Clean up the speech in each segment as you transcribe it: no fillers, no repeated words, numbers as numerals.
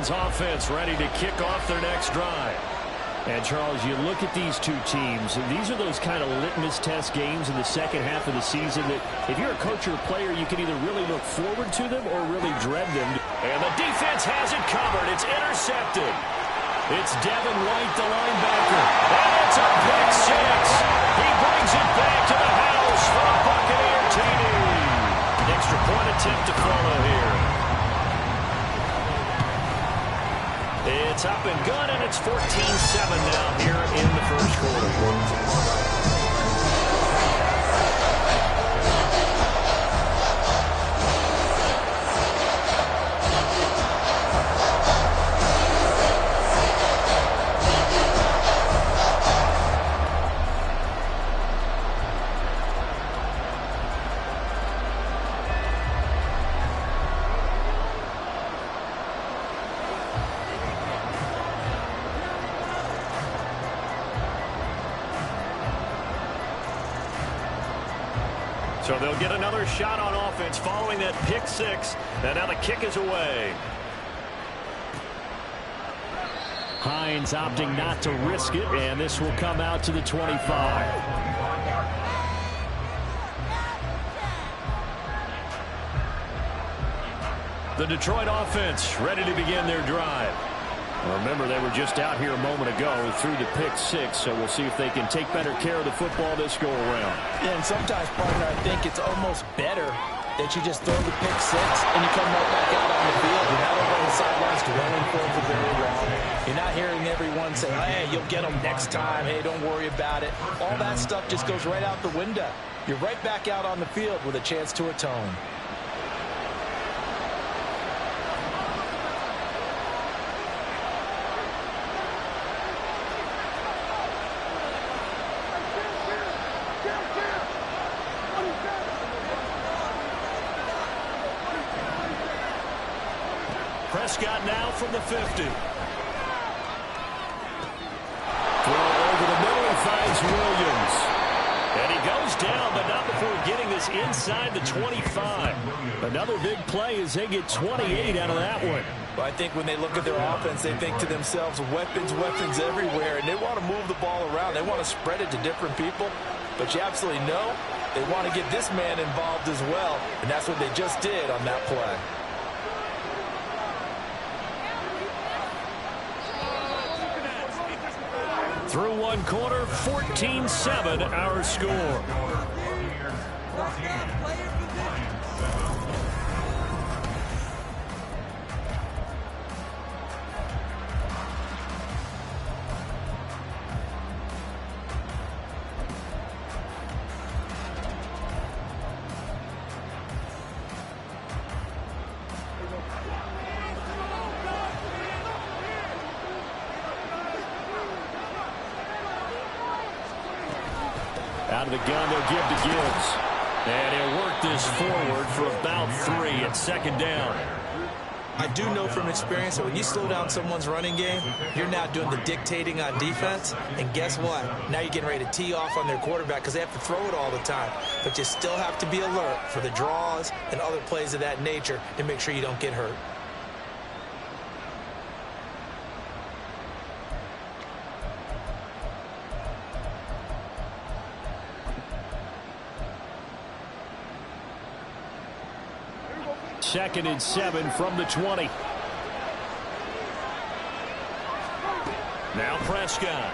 Ravens offense ready to kick off their next drive. And, Charles, you look at these two teams, and these are those kind of litmus test games in the second half of the season that if you're a coach or a player, you can either really look forward to them or really dread them. And the defense has it covered. It's intercepted. It's Devin White, the linebacker. And it's a pick six. He brings it back to the house for a Buccaneer TD. An extra point attempt to follow here. It's up and good, and it's 14-7 now here in the first quarter. So they'll get another shot on offense following that pick six. And now the kick is away. Hines opting not to risk it, and this will come out to the 25. The Detroit offense ready to begin their drive. Remember, they were just out here a moment ago through the pick six, so we'll see if they can take better care of the football this go-around. Yeah, and sometimes, partner, I think it's almost better that you just throw the pick six and you come right back out on the field. You're not over on the sidelines dwelling for the very round. You're not hearing everyone say, hey, you'll get them next time. Hey, don't worry about it. All that stuff just goes right out the window. You're right back out on the field with a chance to atone. Prescott now from the 50. Throw over the middle and finds Williams. And he goes down, but not before getting this inside the 25. Another big play as they get 28 out of that one. Well, I think when they look at their offense, they think to themselves, weapons, weapons everywhere, and they want to move the ball around. They want to spread it to different people, but you absolutely know they want to get this man involved as well, and that's what they just did on that play. Through one quarter, 14-7 our score. Out of the gun, they'll give to Gibbs. And he'll work this forward for about 3 at second down. I do know from experience that when you slow down someone's running game, you're now doing the dictating on defense. And guess what? Now you're getting ready to tee off on their quarterback because they have to throw it all the time. But you still have to be alert for the draws and other plays of that nature to make sure you don't get hurt. Second and 7 from the 20. Now Prescott.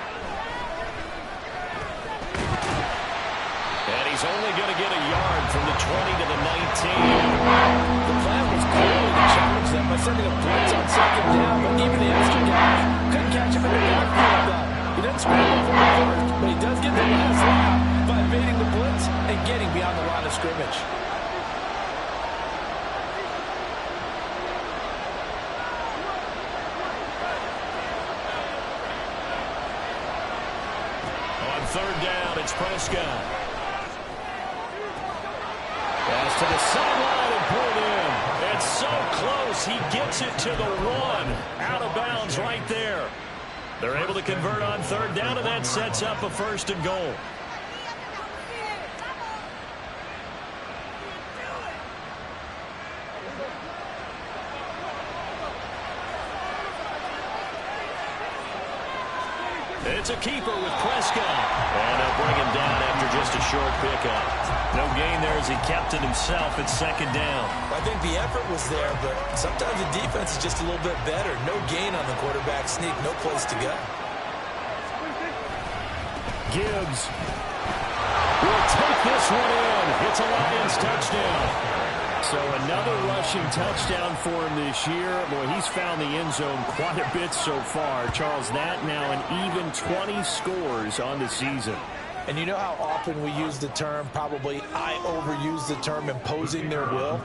And he's only going to get a yard from the 20 to the 19. The plan was clearly to challenge them by sending a blitz on second down, but even the extra guy couldn't catch him in the backfield, though. He doesn't scramble for the first, but he does get the last lap by evading the blitz and getting beyond the line of scrimmage. Third down, it's Prescott. Pass to the sideline and pulled in. It's so close, he gets it to the 1. Out of bounds right there. They're able to convert on third down, and that sets up a first and goal. It's a keeper with Prescott. And they'll bring him down after just a short pickup. No gain there as he kept it himself at second down. I think the effort was there, but sometimes the defense is just a little bit better. No gain on the quarterback sneak, no place to go. Gibbs will take this one in. It's a Lions touchdown. So another rushing touchdown for him this year. Boy, he's found the end zone quite a bit so far. Charles, that now an even 20 scores on the season. And you know how often we use the term, probably I overuse the term, imposing their will?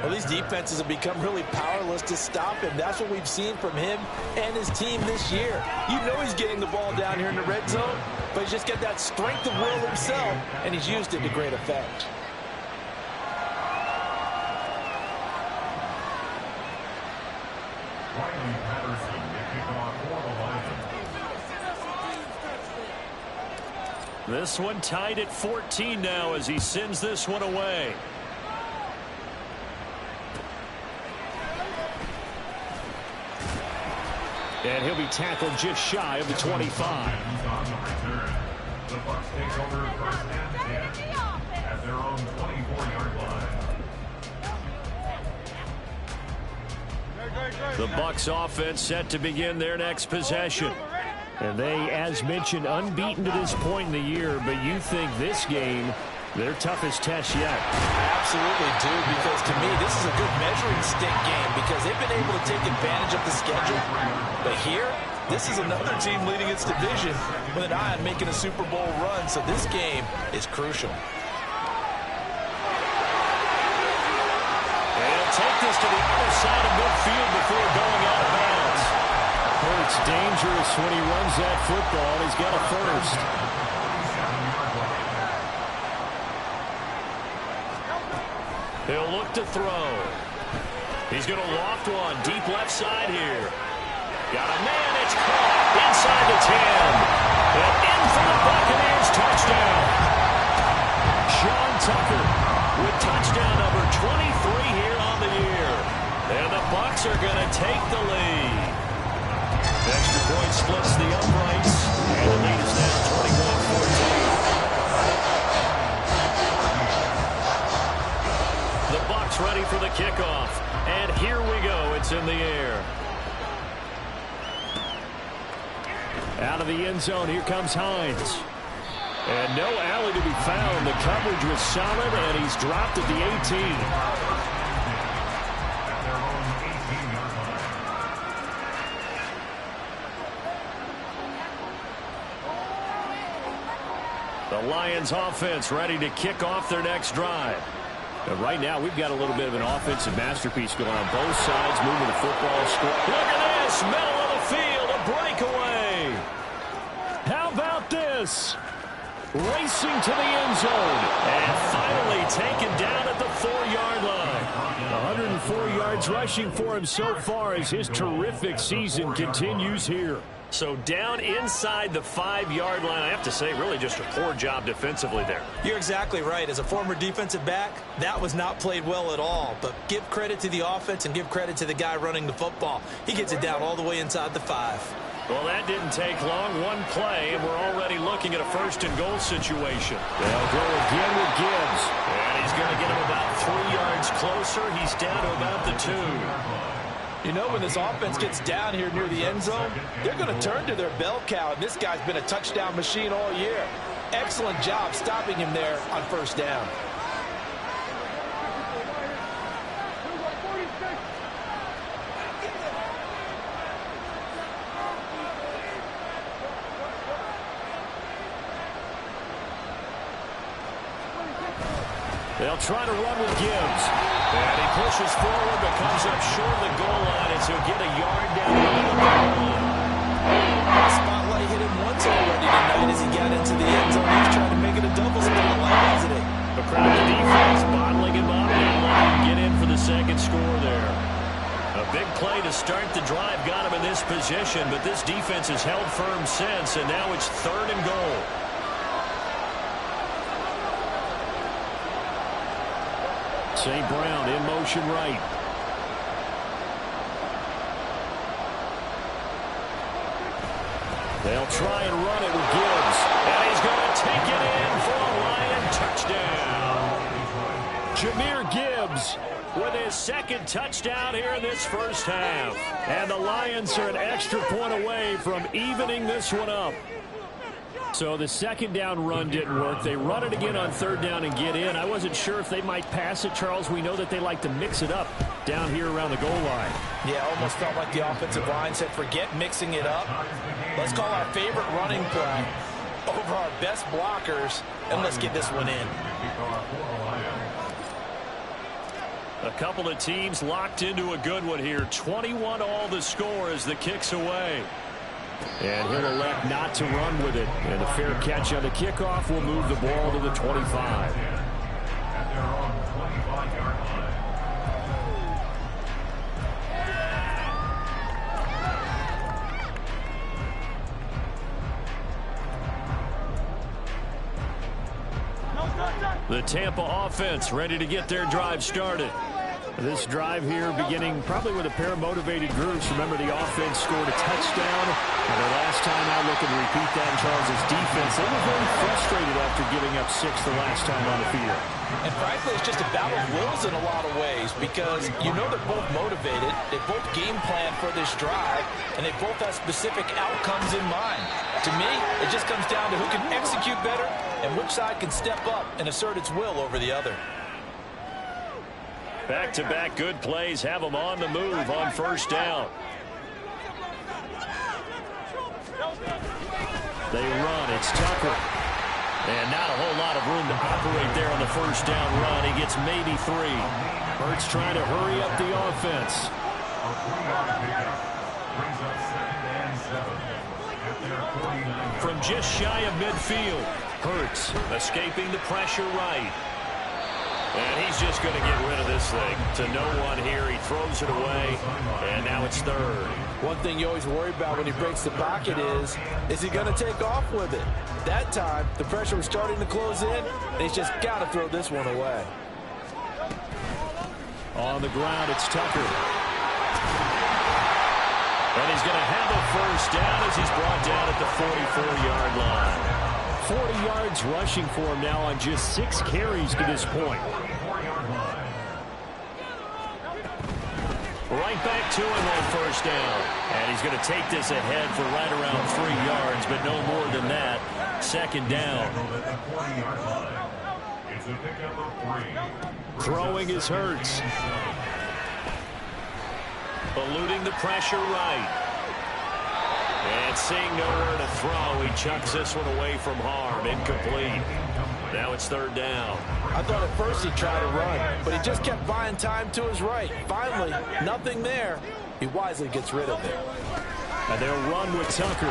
Well, these defenses have become really powerless to stop him. That's what we've seen from him and his team this year. You know he's getting the ball down here in the red zone, but he's just got that strength of will himself, and he's used it to great effect. This one tied at 14 now as he sends this one away. And he'll be tackled just shy of the 25. The Bucs take over first and 10 at their own 24-yard line. The Bucs offense set to begin their next possession. And they, as mentioned, unbeaten to this point in the year, but you think this game, their toughest test yet. Absolutely do, because to me, this is a good measuring stick game because they've been able to take advantage of the schedule. But here, this is another team leading its division with an eye on making a Super Bowl run, so this game is crucial. They'll take this to the other side of midfield before going out of bounds. It's dangerous when he runs that football, and he's got a first. He'll look to throw. He's going to loft one deep left side here. Got a man, it's caught inside the 10. And in for the Buccaneers touchdown. Sean Tucker with touchdown number 23 here on the year. And the Bucs are going to take the lead. Extra point splits the uprights, and the lead is now 21-14. The Bucs ready for the kickoff, and here we go. It's in the air. Out of the end zone, here comes Hines. And no alley to be found. The coverage was solid, and he's dropped at the 18. The Lions offense ready to kick off their next drive. But right now, we've got a little bit of an offensive masterpiece going on both sides, moving the football score. Look at this, middle of the field, a breakaway. How about this? Racing to the end zone, and finally taken down at the 4-yard line. 104 yards rushing for him so far as his terrific season continues here. So down inside the 5-yard line, I have to say, really just a poor job defensively there. You're exactly right. As a former defensive back, that was not played well at all. But give credit to the offense and give credit to the guy running the football. He gets it down all the way inside the 5. Well, that didn't take long. One play, and we're already looking at a first-and-goal situation. They'll go again with Gibbs. And he's going to get him about 3 yards closer. He's down to about the 2. You know, when this offense gets down here near the end zone, they're going to turn to their bell cow, and this guy's been a touchdown machine all year. Excellent job stopping him there on first down. They'll try to run with Gibbs. And he pushes forward but comes up short of the goal line as he'll get a yard down the middle. The spotlight hit him once already tonight as he got into the end zone. He's trying to make it a double spotlight, hasn't he? A crowd of defense bottling him up and letting him get in for the second score there. A big play to start the drive got him in this position, but this defense has held firm since, and now it's 3rd and goal. St. Brown in motion right. They'll try and run it with Gibbs. And he's going to take it in for a Lion touchdown. Jahmyr Gibbs with his second touchdown here in this first half. And the Lions are an extra point away from evening this one up. So the second down run didn't work. They run it again on third down and get in. I wasn't sure if they might pass it, Charles. We know that they like to mix it up down here around the goal line. Yeah, almost felt like the offensive line said, forget mixing it up. Let's call our favorite running play over our best blockers, and let's get this one in. A couple of teams locked into a good one here. 21 all the score as the kick's away. And he'll elect not to run with it. And a fair catch on the kickoff will move the ball to the 25. At their own 25-yard line. The Tampa offense ready to get their drive started. This drive here beginning probably with a pair of motivated groups. Remember, the offense scored a touchdown. And the last time out, looking to repeat that in Charles' defense. They were very frustrated after giving up 6 the last time on the field. And frankly, it's just a battle of wills in a lot of ways because you know they're both motivated. They both game plan for this drive, and they both have specific outcomes in mind. To me, it just comes down to who can execute better and which side can step up and assert its will over the other. Back-to-back good plays have them on the move on first down. They run. It's Tucker. And not a whole lot of room to operate there on the first down run. He gets maybe 3. Hurts trying to hurry up the offense. A 3-yard pickup brings up 2nd and 7 at their 49. From just shy of midfield, Hurts escaping the pressure right. And he's just going to get rid of this thing to no one here. He throws it away, and now it's 3rd. One thing you always worry about when he breaks the pocket is he going to take off with it? That time, the pressure was starting to close in, and he's just got to throw this one away. On the ground, it's Tucker. And he's going to handle first down as he's brought down at the 44-yard line. 40 yards rushing for him now on just 6 carries to this point. Right back to him on first down. And he's going to take this ahead for right around 3 yards, but no more than that. 2nd down. Throwing is Hurts. Eluding the pressure right. And seeing nowhere to throw, he chucks this one away from harm. Incomplete. Now it's 3rd down. I thought at first he'd try to run, but he just kept buying time to his right. Finally, nothing there. He wisely gets rid of it. And they'll run with Tucker.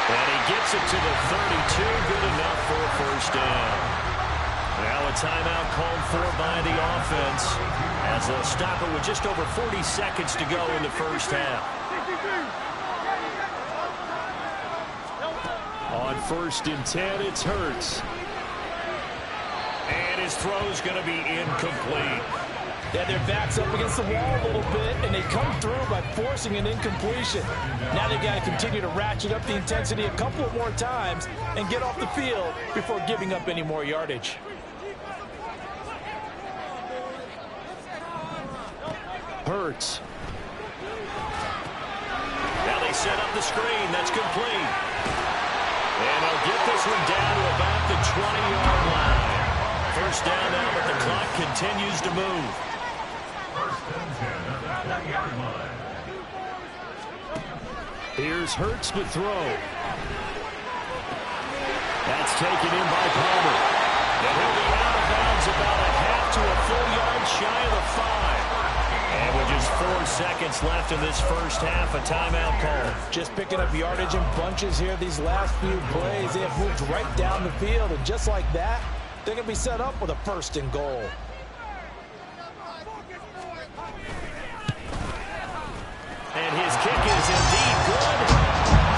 And he gets it to the 32. Good enough for a first down. Now a timeout called for by the offense as they'll stop it with just over 40 seconds to go in the first half. On 1st and 10, it's Hurts. And his throw's going to be incomplete. Yeah, their back's up against the wall a little bit, and they come through by forcing an incompletion. Now they've got to continue to ratchet up the intensity a couple of more times and get off the field before giving up any more yardage. Hurts. Now they set up the screen. That's complete. And they'll get this one down to about the 20-yard line. First down now, but the clock continues to move. 1st and 10 at the 20-yard line. Here's Hurts to throw. That's taken in by Palmer. And he'll be out of bounds about a half to a full yard shy of the 5. And with just 4 seconds left in this first half, a timeout call. Just picking up yardage in bunches here these last few plays. They have moved right down the field, and just like that, they're going to be set up with a 1st and goal. And his kick is indeed good.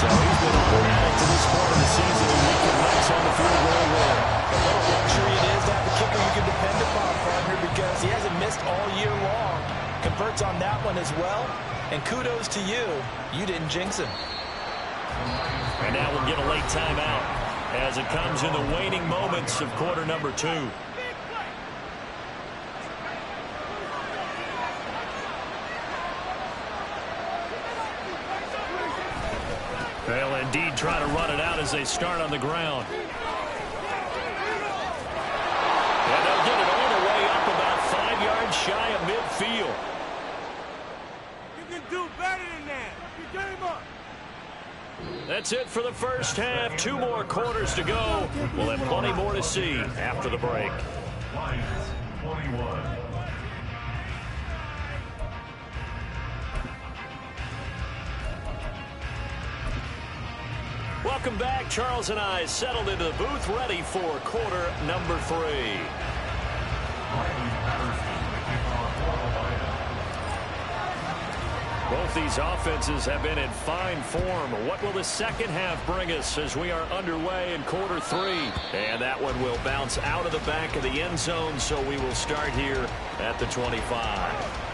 So he's been automatic to this part of the season, and he connects on the field goal there. A little luxury it is to have a kicker you can depend upon, partner, because he hasn't missed all year long. Converts on that one as well. And kudos to you. You didn't jinx him. And now we'll get a late timeout as it comes in the waning moments of quarter number 2. They'll indeed try to run it out as they start on the ground. And they'll get it all the way up about 5 yards shy of midfield. You can do better than that. You game up. That's it for the first half. 2 more quarters to go. We'll have plenty more to see after the break. Lions 21. Welcome back. Charles and I settled into the booth, ready for quarter number 3. Both these offenses have been in fine form. What will the second half bring us as we are underway in quarter 3? And that one will bounce out of the back of the end zone, so we will start here at the 25.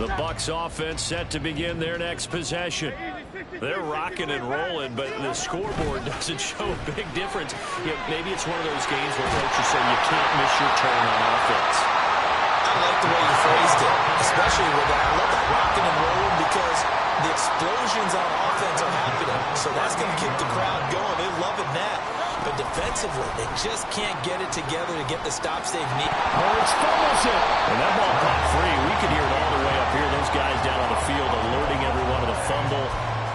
The Bucs offense set to begin their next possession. They're rocking and rolling, but the scoreboard doesn't show a big difference. You know, maybe it's one of those games where coaches say you can't miss your turn on offense. I like the way you phrased it, especially with that. I love that rocking and rolling because the explosions on offense are happening. So that's going to keep the crowd going. They're loving that. But defensively, they just can't get it together to get the stops they need. Hurts fumbles it. And that ball popped free. We could hear it all the way up here. Those guys down on the field alerting everyone of the fumble.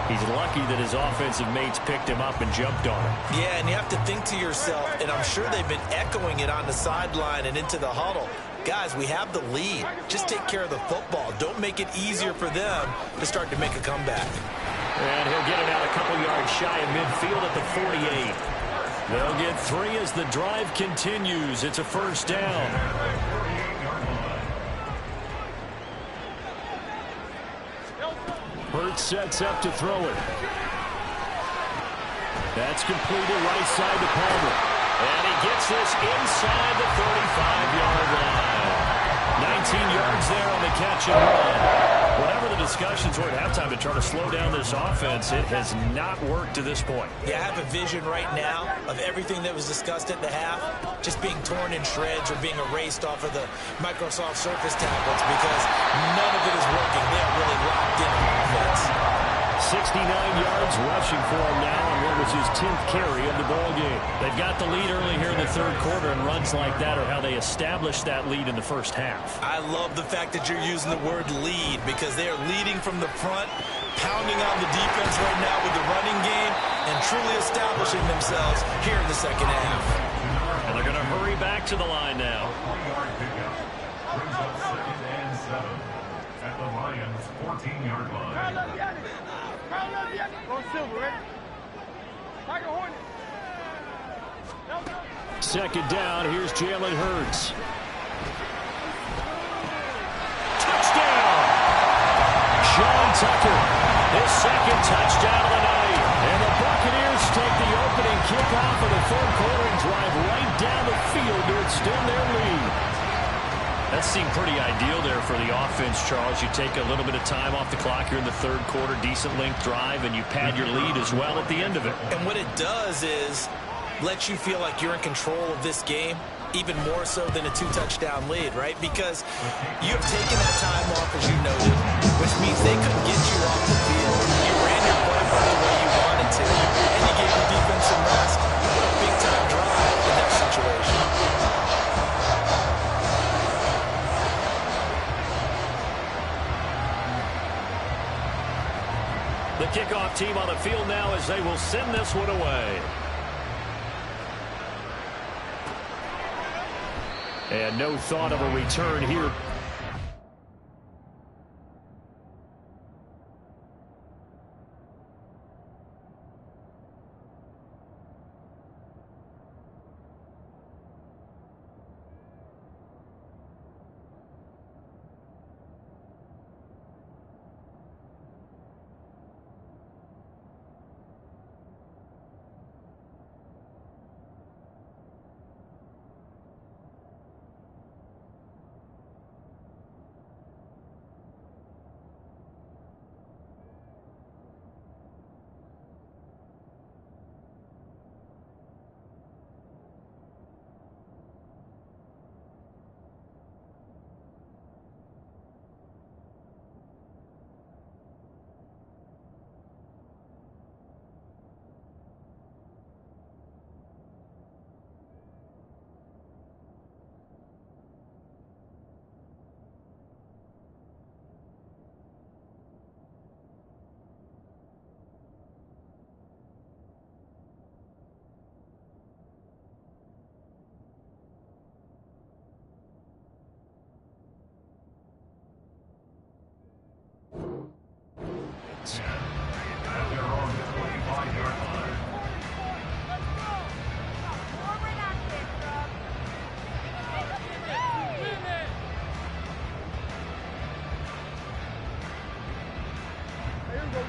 He's lucky that his offensive mates picked him up and jumped on him. Yeah, and you have to think to yourself, and I'm sure they've been echoing it on the sideline and into the huddle. Guys, we have the lead. Just take care of the football. Don't make it easier for them to start to make a comeback. And he'll get it out a couple yards shy of midfield at the 48. They'll get 3 as the drive continues. It's a first down. Hurts sets up to throw it. That's completed right side to Palmer. And he gets this inside the 35-yard line. 19 yards there on the catch and run. Whatever the discussions were at halftime to try to slow down this offense, it has not worked to this point. Yeah, I have a vision right now of everything that was discussed at the half just being torn in shreds or being erased off of the Microsoft Surface tablets because none of it is working. They are really locked in on offense. 69 yards rushing for him now on what was his 10th carry of the ball game. They've got the lead early here in the third quarter, and runs like that are how they established that lead in the first half. I love the fact that you're using the word lead because they are leading from the front, pounding on the defense right now with the running game, and truly establishing themselves here in the second half. And they're going to hurry back to the line now. 20-yard pickup brings up 2nd and 7 at the Lions' 14-yard line. Go Silver, ready? Tiger Hornet. Second down, here's Jalen Hurts. Touchdown! Sean Tucker, his second touchdown of the night. And the Buccaneers take the opening kickoff of the third quarter and drive right down the field to extend their lead. That seemed pretty ideal there for the offense, Charles. You take a little bit of time off the clock here in the third quarter, decent length drive, and you pad your lead as well at the end of it. And what it does is let you feel like you're in control of this game, even more so than a 2-touchdown lead, right? Because you have taken that time off, as you noted, which means they couldn't get you off the field. You ran your playbook the way you wanted to, and you gave your defense some rest. What a big-time drive in that situation. The kickoff team on the field now as they will send this one away. And no thought of a return here.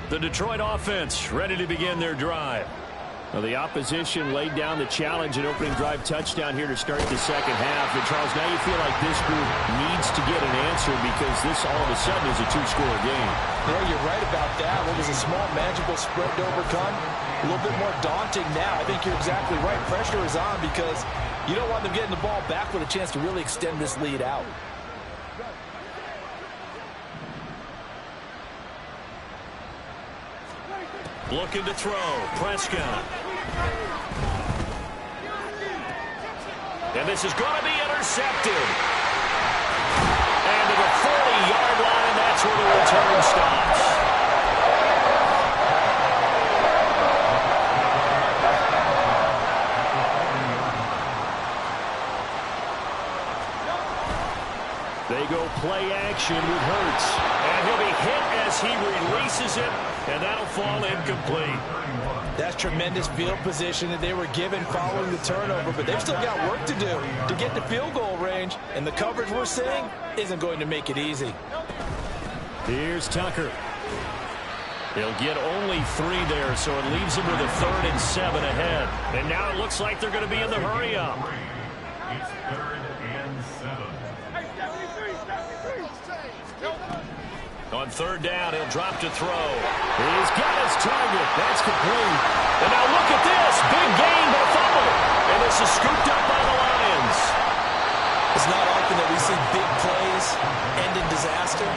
The Detroit offense ready to begin their drive. Well, the opposition laid down the challenge and opening drive touchdown here to start the second half. And Charles, now you feel like this group needs to get an answer because this all of a sudden is a two-score game. Yeah, you're right about that. What was a small, manageable spread to overcome, a little bit more daunting now. I think you're exactly right. Pressure is on because you don't want them getting the ball back with a chance to really extend this lead out. Looking to throw. Prescott. And this is going to be intercepted. And to the 40-yard line, that's where the return stops. They go play action with Hurts. And he'll be hit as he releases it, and that'll fall incomplete. That's tremendous field position that they were given following the turnover, but they've still got work to do to get to field goal range, and the coverage we're seeing isn't going to make it easy. Here's Tucker. They'll get only 3 there, so it leaves them with a 3rd and 7 ahead. And now it looks like they're going to be in the hurry-up. It's 3rd and 7. On 3rd down, he'll drop to throw. He's got his target. That's complete. And now look at this. Big gain, but a fumble. And this is scooped up by the Lions. It's not often that we see big plays end in disaster.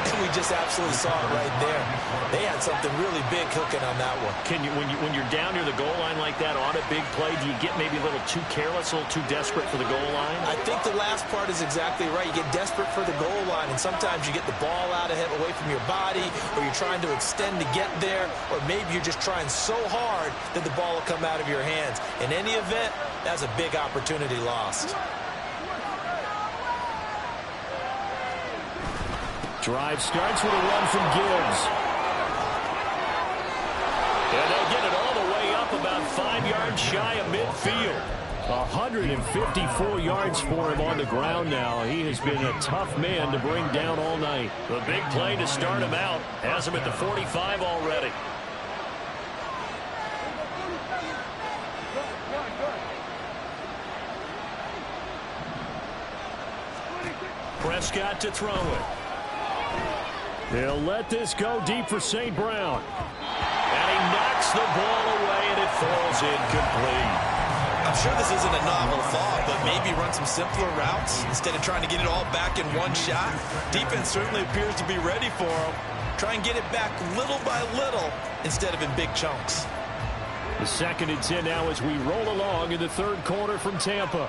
And we just absolutely saw it right there. They had something really big cooking on that one. Can you, when you're down near the goal line like that on a big play, do you get maybe a little too careless, a little too desperate for the goal line? I think the last part is exactly right. You get desperate for the goal line, and sometimes you get the ball out ahead, away from your body, or you're trying to extend to get there, or maybe you're just trying so hard that the ball will come out of your hands. In any event, that's a big opportunity lost. Drive starts with a run from Gibbs. And they'll get it all the way up about 5 yards shy of midfield. 154 yards for him on the ground now. He has been a tough man to bring down all night. The big play to start him out has him at the 45 already. Prescott to throw it. They'll let this go deep for St. Brown. And he knocks the ball away, and it falls incomplete. I'm sure this isn't a novel thought, but maybe run some simpler routes instead of trying to get it all back in one shot. Defense certainly appears to be ready for him. Try and get it back little by little instead of in big chunks. The 2nd and 10 now as we roll along in the 3rd quarter from Tampa.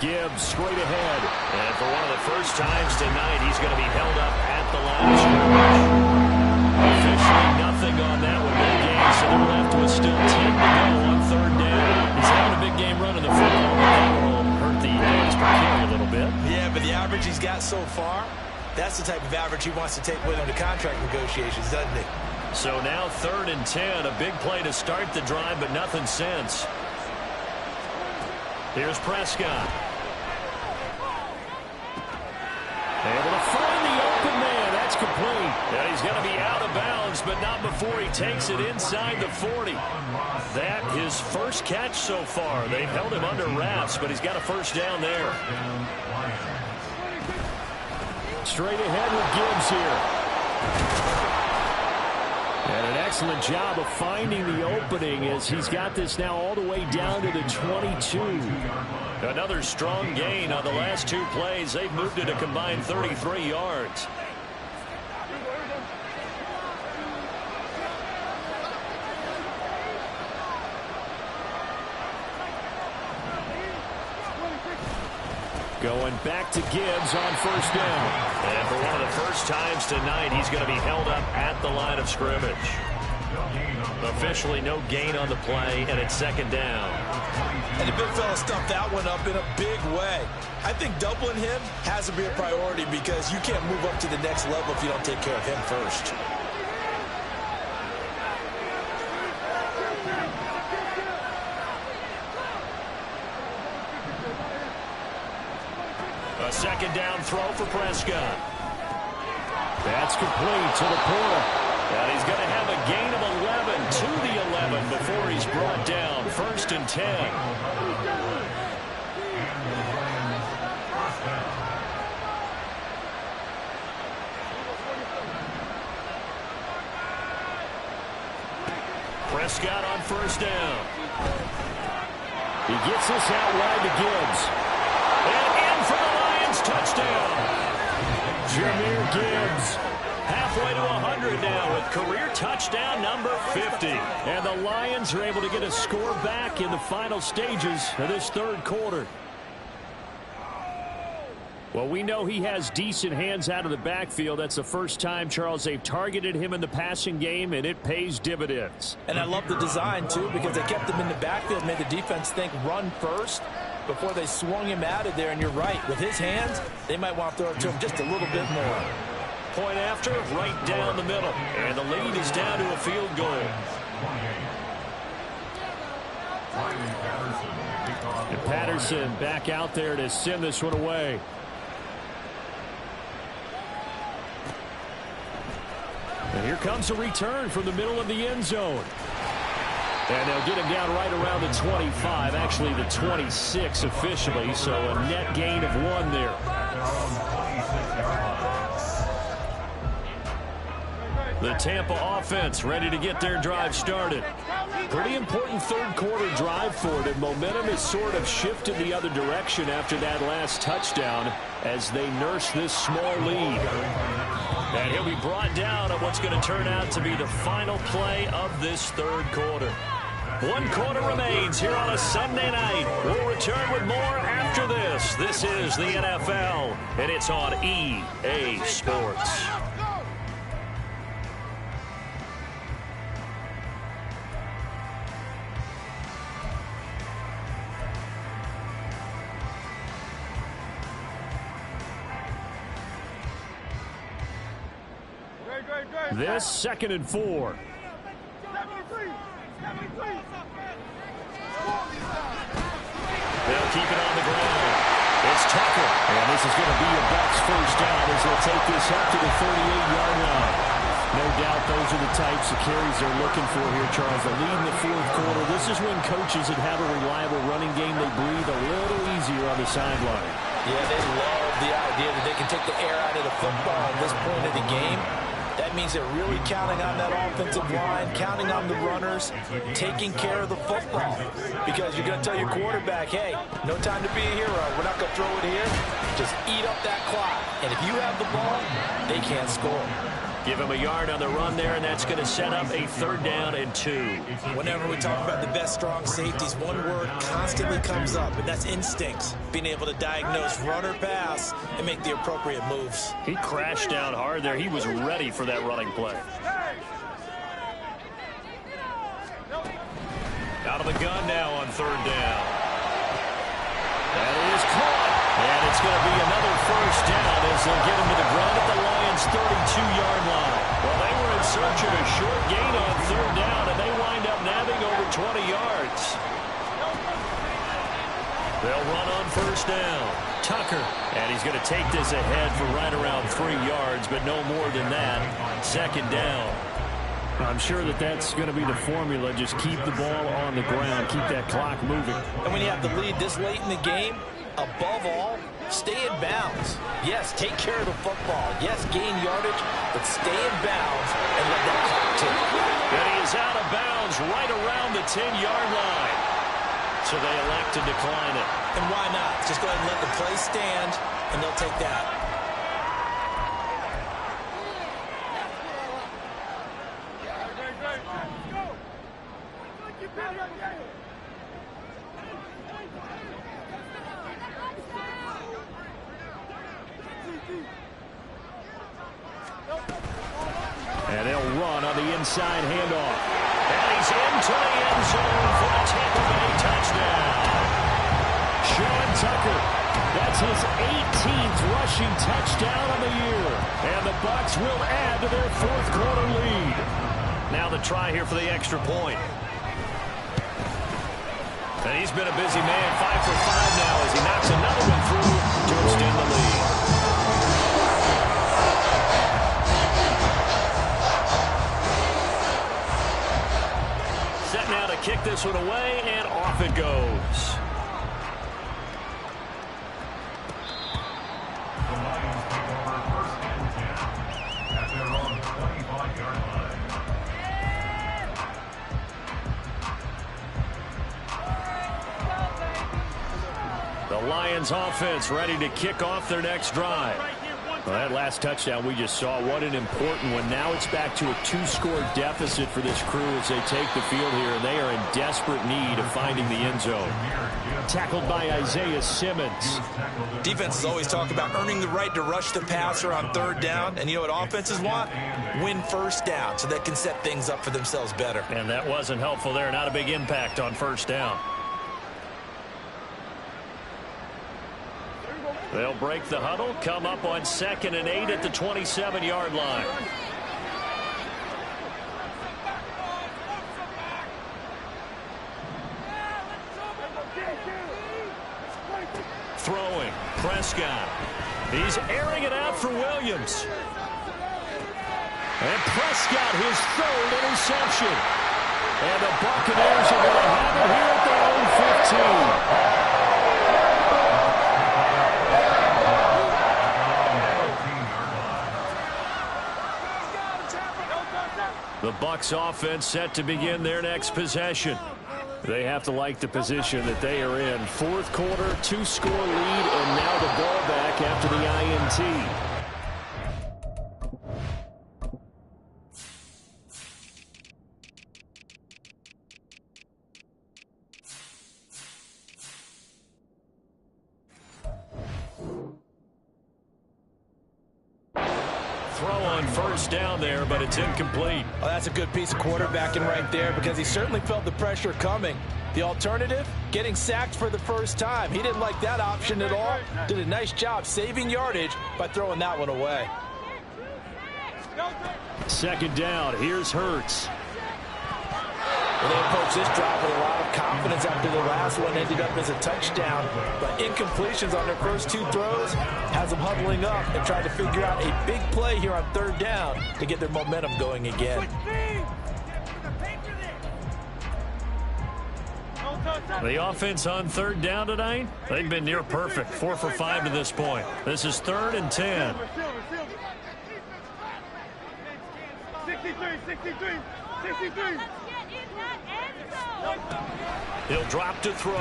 Gibbs straight ahead. And for one of the first times tonight, he's going to be held up at the line of scrimmage. Officially nothing on that one. No gain, so they're left with still 10 to go on 3rd down. He's having a big game running the football. That will hurt the yards per carry a little bit. Yeah, but the average he's got so far, that's the type of average he wants to take with him to contract negotiations, doesn't he? So now 3rd and 10. A big play to start the drive, but nothing since. Here's Prescott. Able to find the open man. That's complete. And he's going to be out of bounds, but not before he takes it inside the 40. That his first catch so far. They've held him under wraps, but he's got a first down there. Straight ahead with Gibbs here. And an excellent job of finding the opening as he's got this now all the way down to the 22. Another strong gain on the last 2 plays. They've moved it a combined 33 yards. Going back to Gibbs on 1st down. And for one of the first times tonight, he's going to be held up at the line of scrimmage. Officially no gain on the play, and it's 2nd down. And the big fella stuffed that one up in a big way. I think doubling him has to be a priority because you can't move up to the next level if you don't take care of him first. A A second down throw for Prescott. That's complete to Laporta. And he's going to have a gain of 11 to the 11 before he's brought down. 1st and 10. Prescott on 1st down. He gets this out wide to Gibbs. And in for the Lions, touchdown. Jahmyr Gibbs. Halfway to 100 now with career touchdown number 50. And the Lions are able to get a score back in the final stages of this 3rd quarter. Well, we know he has decent hands out of the backfield. That's the first time, Charles, they've targeted him in the passing game, and it pays dividends. And I love the design, too, because they kept him in the backfield, made the defense think run first before they swung him out of there. And you're right, with his hands, they might want to throw it to him just a little bit more. Point after, right down the middle. And the lead is down to a field goal. And Patterson back out there to send this one away. And here comes a return from the middle of the end zone. And they'll get him down right around the 25, actually the 26 officially, so a net gain of 1 there. The Tampa offense ready to get their drive started. Pretty important 3rd quarter drive for them. Momentum has sort of shifted the other direction after that last touchdown as they nurse this small lead. And he'll be brought down on what's going to turn out to be the final play of this 3rd quarter. 1 quarter remains here on a Sunday night. We'll return with more after this. This is the NFL, and it's on EA Sports. This 2nd and 4. They'll keep it on the ground. It's Tucker. And this is going to be a Bucs 1st down as they'll take this up to the 38-yard line. No doubt those are the types of carries they're looking for here, Charles. The lead in the 4th quarter. This is when coaches that have a reliable running game, they breathe a little easier on the sideline. Yeah, they love the idea that they can take the air out of the football at this point of the game. That means they're really counting on that offensive line, counting on the runners, taking care of the football. Because you're going to tell your quarterback, hey, no time to be a hero. We're not going to throw it here. Just eat up that clock. And if you have the ball, they can't score. Give him a yard on the run there, and that's going to set up a 3rd down and 2. Whenever we talk about the best strong safeties, one word constantly comes up, and that's instincts. Being able to diagnose run or pass and make the appropriate moves. He crashed down hard there. He was ready for that running play. Out of the gun now on 3rd down. That is caught. And it's going to be another 1st down as they'll get him to the ground at the Lions' 32-yard line. Well, they were in search of a short gain on 3rd down, and they wind up nabbing over 20 yards. They'll run on 1st down. Tucker. And he's going to take this ahead for right around 3 yards, but no more than that. 2nd down. I'm sure that that's going to be the formula. Just keep the ball on the ground. Keep that clock moving. And when you have the lead this late in the game, above all, stay in bounds. Yes, take care of the football. Yes, gain yardage, but stay in bounds and let that clock tick. And he is out of bounds right around the 10-yard line. So they elect to decline it. And why not? Just go ahead and let the play stand, and they'll take that. And they'll run on the inside handoff. And he's into the end zone for a Tampa Bay touchdown. Sean Tucker, that's his 18th rushing touchdown of the year. And the Bucs will add to their 4th quarter lead. Now the try here for the extra point. And he's been a busy man, 5 for 5 now as he knocks another one through to extend extend the lead. Set now to kick this one away, and off it goes. The Lions take over first and 10 at their own 25-yard line. The Lions offense ready to kick off their next drive. Well, that last touchdown we just saw, what an important one. Now it's back to a 2-score deficit for this crew as they take the field here, and they are in desperate need of finding the end zone. Tackled by Isaiah Simmons. Defenses always talk about earning the right to rush the passer on third down, and you know what offenses want? Win first down so they can set things up for themselves better. And that wasn't helpful there. Not a big impact on first down. They'll break the huddle, come up on 2nd and 8 at the 27-yard line. Throwing, Prescott. He's airing it out for Williams. And Prescott, his 3rd interception. And the Buccaneers are going to have it here at their own 15. The Bucs offense set to begin their next possession. They have to like the position that they are in. 4th quarter, 2-score lead, and now the ball back after the INT. Throw on first down there, but it's incomplete. Oh, that's a good piece of quarterbacking right there because he certainly felt the pressure coming. The alternative, getting sacked for the first time. He didn't like that option at all. Did a nice job saving yardage by throwing that one away. 2nd down, here's Hurts. Well, they approached this drive with a lot of confidence after the last one ended up as a touchdown. But incompletions on their first 2 throws has them huddling up and trying to figure out a big play here on 3rd down to get their momentum going again. The offense on 3rd down tonight, they've been near perfect. 4 for 5 to this point. This is 3rd and 10. 63. He'll drop to throw.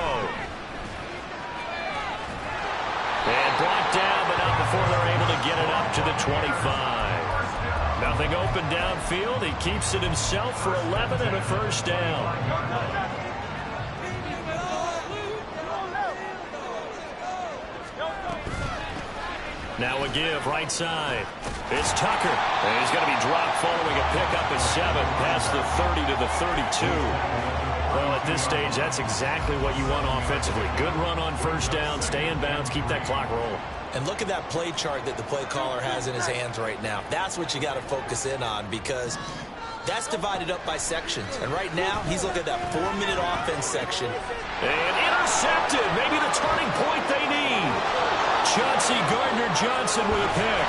And brought down, but not before they're able to get it up to the 25. Nothing open downfield. He keeps it himself for 11 and a first down. Now a give, right side. It's Tucker. And he's going to be dropped following a pickup of 7 past the 30 to the 32. Well, at this stage, that's exactly what you want offensively. Good run on first down, stay in bounds, keep that clock rolling. And look at that play chart that the play caller has in his hands right now. That's what you got to focus in on because that's divided up by sections. And right now, he's looking at that 4-minute offense section. And intercepted. Maybe the turning point they need. Chauncey Gardner-Johnson with a pick.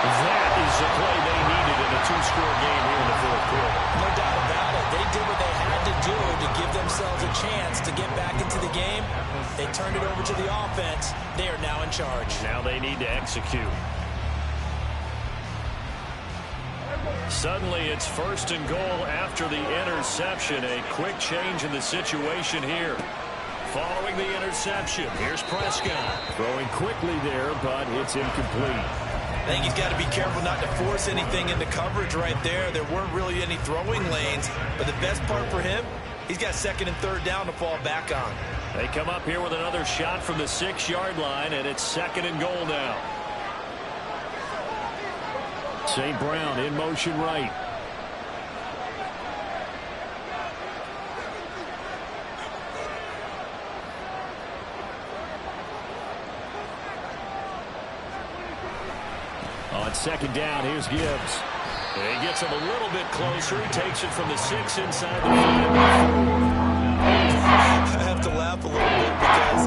That is the play they needed in a 2-score game here in the 4th quarter. No doubt about it. They did what they had to do to give themselves a chance to get back into the game. They turned it over to the offense. They are now in charge. Now they need to execute. Suddenly it's 1st and goal after the interception. A quick change in the situation here. Following the interception, here's Prescott. Throwing quickly there, but it's incomplete. I think he's got to be careful not to force anything into coverage right there. There weren't really any throwing lanes, but the best part for him, he's got 2nd and 3rd down to fall back on. They come up here with another shot from the 6-yard line, and it's 2nd and goal now. St. Brown in motion right. On 2nd down, here's Gibbs. And he gets him a little bit closer. He takes it from the 6 inside the 5. I have to laugh a little bit because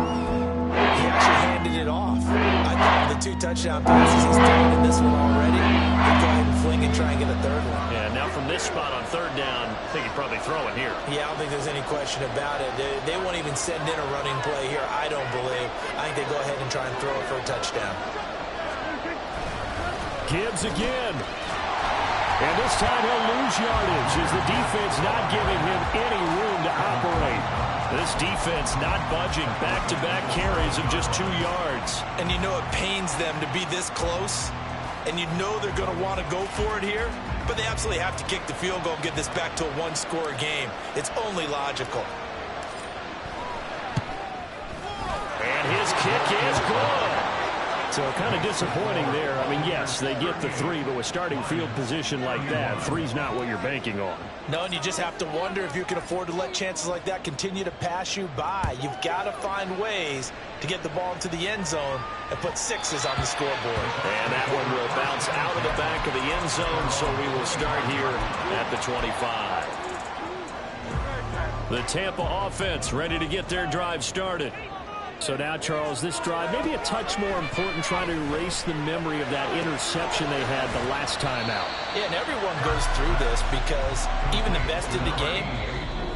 he actually handed it off. I thought the 2 touchdown passes he's thrown in this one already, he'd go ahead and fling and try and get a third one. Yeah, now from this spot on third down, I think he'd probably throw it here. Yeah, I don't think there's any question about it. They won't even send in a running play here, I don't believe. I think they go ahead and try and throw it for a touchdown. Gibbs again. And this time he'll lose yardage as the defense not giving him any room to operate. This defense not budging. Back-to-back carries of just 2 yards. And you know it pains them to be this close. And you know they're going to want to go for it here. But they absolutely have to kick the field goal and get this back to a 1-score game. It's only logical. And his kick is good. So kind of disappointing there. I mean, yes, they get the 3, but with starting field position like that, 3's not what you're banking on. No, and you just have to wonder if you can afford to let chances like that continue to pass you by. You've got to find ways to get the ball into the end zone and put 6s on the scoreboard. And that one will bounce out of the back of the end zone, so we will start here at the 25. The Tampa offense ready to get their drive started. So now, Charles, this drive maybe a touch more important, trying to erase the memory of that interception they had the last time out. Yeah, and everyone goes through this because even the best in the game,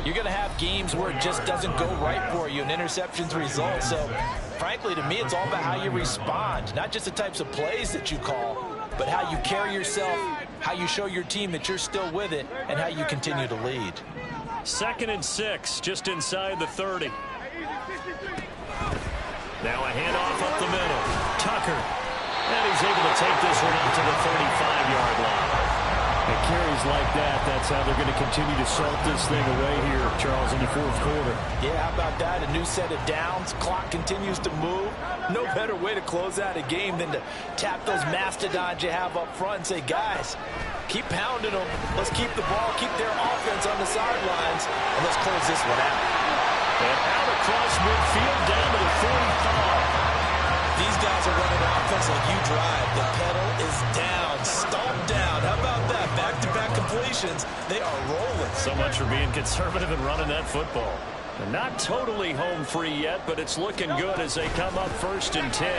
you're going to have games where it just doesn't go right for you and interceptions result. So, frankly, to me, it's all about how you respond, not just the types of plays that you call, but how you carry yourself, how you show your team that you're still with it, and how you continue to lead. 2nd and 6, just inside the 30. Now a handoff up the middle. Tucker. And he's able to take this one out to the 35-yard line. And carries like that, that's how they're going to continue to salt this thing away here, Charles, in the 4th quarter. Yeah, how about that? A new set of downs. Clock continues to move. No better way to close out a game than to tap those mastodons you have up front and say, guys, keep pounding them. Let's keep the ball, keep their offense on the sidelines, and let's close this one out. And out across midfield down to the 45. These guys are running offense like you drive. The pedal is down, stomped down. How about that? Back-to-back completions. They are rolling. So much for being conservative and running that football. And not totally home free yet, but it's looking good as they come up 1st and 10.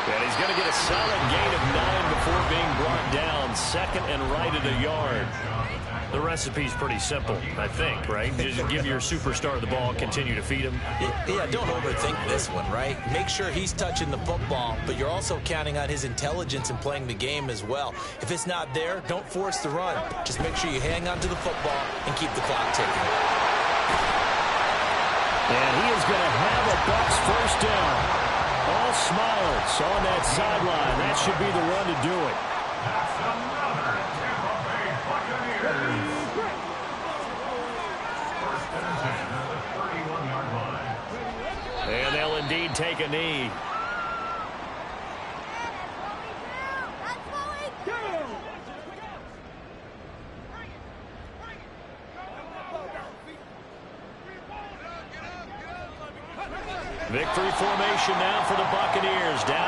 And he's going to get a solid gain of 9 before being brought down. 2nd and right at a yard. The recipe's pretty simple, I think, right? Just give your superstar the ball and continue to feed him. Yeah, don't overthink this one, right? Make sure he's touching the football, but you're also counting on his intelligence in playing the game as well. If it's not there, don't force the run. Just make sure you hang on to the football and keep the clock ticking. And he is going to have a Bucs 1st down. All smiles on that sideline. That should be the run to do it. That's another Tampa Bay Buccaneers. 1st and 10 at the 31-yard line. And they'll indeed take a knee. Victory formation now for the Buccaneers. Down